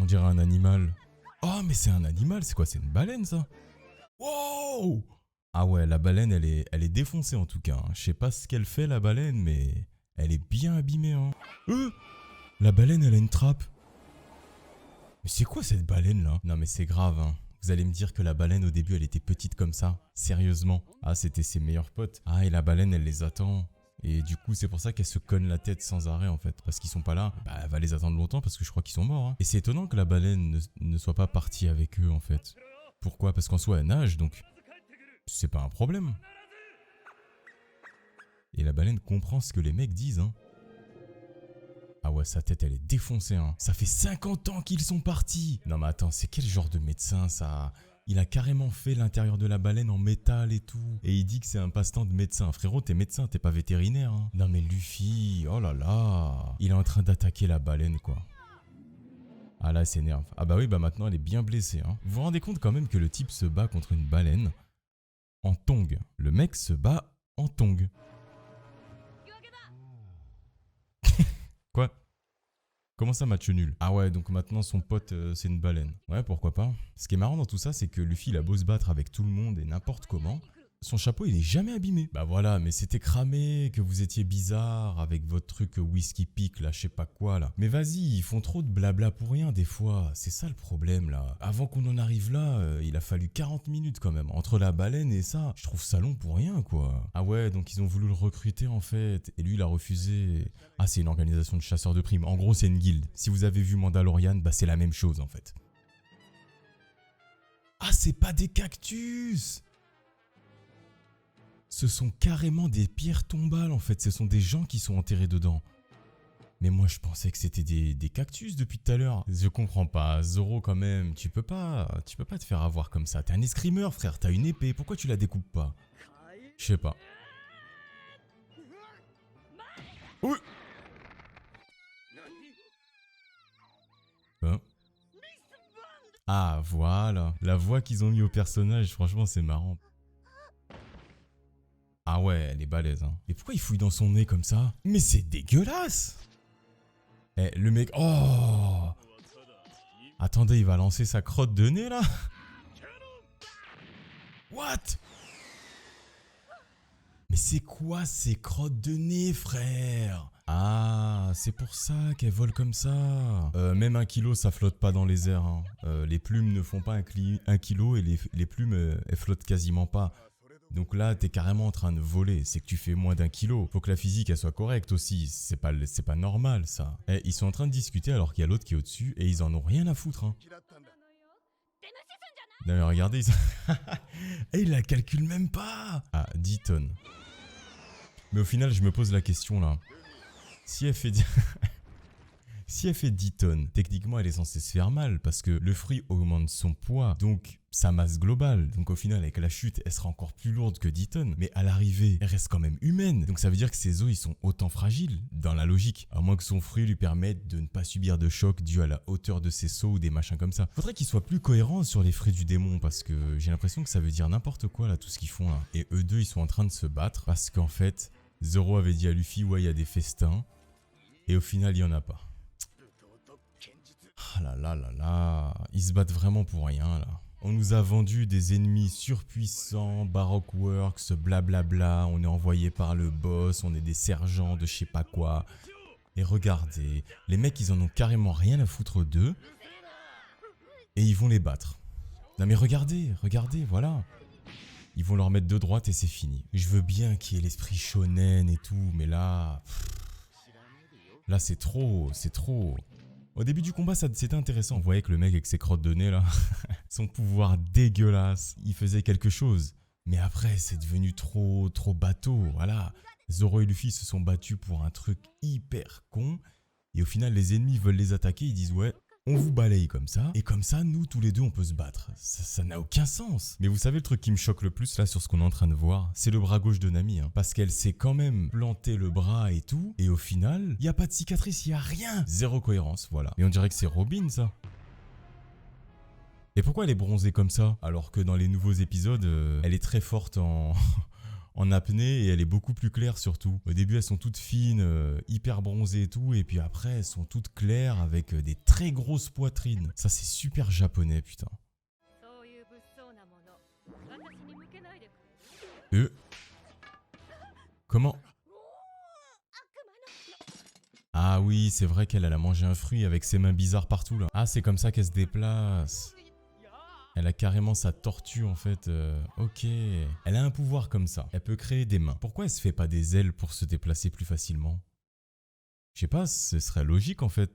dirait un animal. Oh, mais c'est un animal, c'est quoi? C'est une baleine, ça? Wow! Ah ouais, la baleine, elle est défoncée en tout cas. Hein. Je sais pas ce qu'elle fait, la baleine, mais elle est bien abîmée. Hein. La baleine, elle a une trappe. Mais c'est quoi cette baleine, là? Non, mais c'est grave, hein. Vous allez me dire que la baleine, au début, elle était petite comme ça. Sérieusement. Ah, c'était ses meilleurs potes. Ah, et la baleine, elle les attend. Et du coup, c'est pour ça qu'elle se cogne la tête sans arrêt, en fait. Parce qu'ils sont pas là. Bah, elle va les attendre longtemps parce que je crois qu'ils sont morts. Hein. Et c'est étonnant que la baleine ne soit pas partie avec eux, en fait. Pourquoi? Parce qu'en soi, elle nage, donc c'est pas un problème. Et la baleine comprend ce que les mecs disent, hein. Ah ouais, sa tête, elle est défoncée, hein. Ça fait 50 ans qu'ils sont partis. Non mais attends, c'est quel genre de médecin, ça? Il a carrément fait l'intérieur de la baleine en métal et tout. Et il dit que c'est un passe-temps de médecin. Frérot, t'es médecin, t'es pas vétérinaire, hein. Non mais Luffy, oh là là. Il est en train d'attaquer la baleine, quoi. Ah là, elle s'énerve. Ah bah oui, bah maintenant, elle est bien blessée, hein. Vous vous rendez compte quand même que le type se bat contre une baleine en tongs. Le mec se bat en tongs. Quoi? Comment ça, match nul? Ah ouais, donc maintenant son pote, c'est une baleine. Ouais, pourquoi pas. Ce qui est marrant dans tout ça, c'est que Luffy, il a beau se battre avec tout le monde et n'importe comment, son chapeau, il est jamais abîmé. Bah voilà, mais c'était cramé, que vous étiez bizarre avec votre truc whisky peak, là, je sais pas quoi, là. Mais vas-y, ils font trop de blabla pour rien, des fois. C'est ça le problème, là. Avant qu'on en arrive là, il a fallu 40 minutes, quand même. Entre la baleine et ça, je trouve ça long pour rien, quoi. Ah ouais, donc ils ont voulu le recruter, en fait. Et lui, il a refusé. Ah, c'est une organisation de chasseurs de primes. En gros, c'est une guilde. Si vous avez vu Mandalorian, bah c'est la même chose, en fait. Ah, c'est pas des cactus! Ce sont carrément des pierres tombales en fait, ce sont des gens qui sont enterrés dedans. Mais moi je pensais que c'était des cactus depuis tout à l'heure. Je comprends pas, Zoro quand même, tu peux pas te faire avoir comme ça. T'es un escrimeur frère, t'as une épée, pourquoi tu la découpes pas? Je sais pas. Oui. Hein? Ah voilà, la voix qu'ils ont mis au personnage, franchement c'est marrant. Ah ouais, elle est balèze, hein. Et pourquoi il fouille dans son nez comme ça? Mais c'est dégueulasse! Eh, le mec... Oh! Attendez, il va lancer sa crotte de nez, là? What? Mais c'est quoi ces crottes de nez, frère? Ah, c'est pour ça qu'elle vole comme ça. Même 1 kilo, ça flotte pas dans les airs. Hein. Les plumes ne font pas 1 kilo et les plumes, elles flottent quasiment pas. Donc là, t'es carrément en train de voler, c'est que tu fais moins d'1 kilo. Faut que la physique, elle soit correcte aussi, c'est pas normal ça. Eh, ils sont en train de discuter alors qu'il y a l'autre qui est au-dessus et ils en ont rien à foutre. Hein. Non mais regardez, et il la calcule même pas. Ah, 10 tonnes. Mais au final, je me pose la question là. Si elle fait... Si elle fait 10 tonnes, techniquement elle est censée se faire mal parce que le fruit augmente son poids, donc sa masse globale. Donc au final avec la chute, elle sera encore plus lourde que 10 tonnes. Mais à l'arrivée, elle reste quand même humaine. Donc ça veut dire que ses os ils sont autant fragiles, dans la logique. À moins que son fruit lui permette de ne pas subir de choc dû à la hauteur de ses sauts ou des machins comme ça. Faudrait qu'il soit plus cohérent sur les fruits du démon parce que j'ai l'impression que ça veut dire n'importe quoi là tout ce qu'ils font là. Et eux deux ils sont en train de se battre parce qu'en fait, Zoro avait dit à Luffy ouais il y a des festins. Et au final il y en a pas. Ah là là là là, ils se battent vraiment pour rien là. On nous a vendu des ennemis surpuissants, Baroque Works, blablabla, on est envoyé par le boss, on est des sergents de je sais pas quoi. Et regardez, les mecs ils en ont carrément rien à foutre d'eux. Et ils vont les battre. Non mais regardez, regardez, voilà. Ils vont leur mettre de droite et c'est fini. Je veux bien qu'il y ait l'esprit shonen et tout, mais là... Là c'est trop, c'est trop... Au début du combat, c'était intéressant. On voyait que le mec avec ses crottes de nez là, son pouvoir dégueulasse, il faisait quelque chose. Mais après, c'est devenu trop bateau, voilà. Zoro et Luffy se sont battus pour un truc hyper con. Et au final, les ennemis veulent les attaquer, ils disent ouais, on vous balaye comme ça. Et comme ça, nous, tous les deux, on peut se battre. Ça n'a aucun sens. Mais vous savez, le truc qui me choque le plus là sur ce qu'on est en train de voir, c'est le bras gauche de Nami. Hein, parce qu'elle s'est quand même planté le bras et tout. Et au final, il n'y a pas de cicatrice, il n'y a rien. Zéro cohérence, voilà. Et on dirait que c'est Robin, ça. Et pourquoi elle est bronzée comme ça? Alors que dans les nouveaux épisodes, elle est très forte en en apnée et elle est beaucoup plus claire surtout. Au début elles sont toutes fines, hyper bronzées et tout, et puis après elles sont toutes claires avec des très grosses poitrines. Ça c'est super japonais putain. Comment? Ah oui, c'est vrai qu'elle a mangé un fruit avec ses mains bizarres partout là. Ah, c'est comme ça qu'elle se déplace. Elle a carrément sa tortue en fait. Ok. Elle a un pouvoir comme ça. Elle peut créer des mains. Pourquoi elle se fait pas des ailes pour se déplacer plus facilement? Je sais pas, ce serait logique en fait.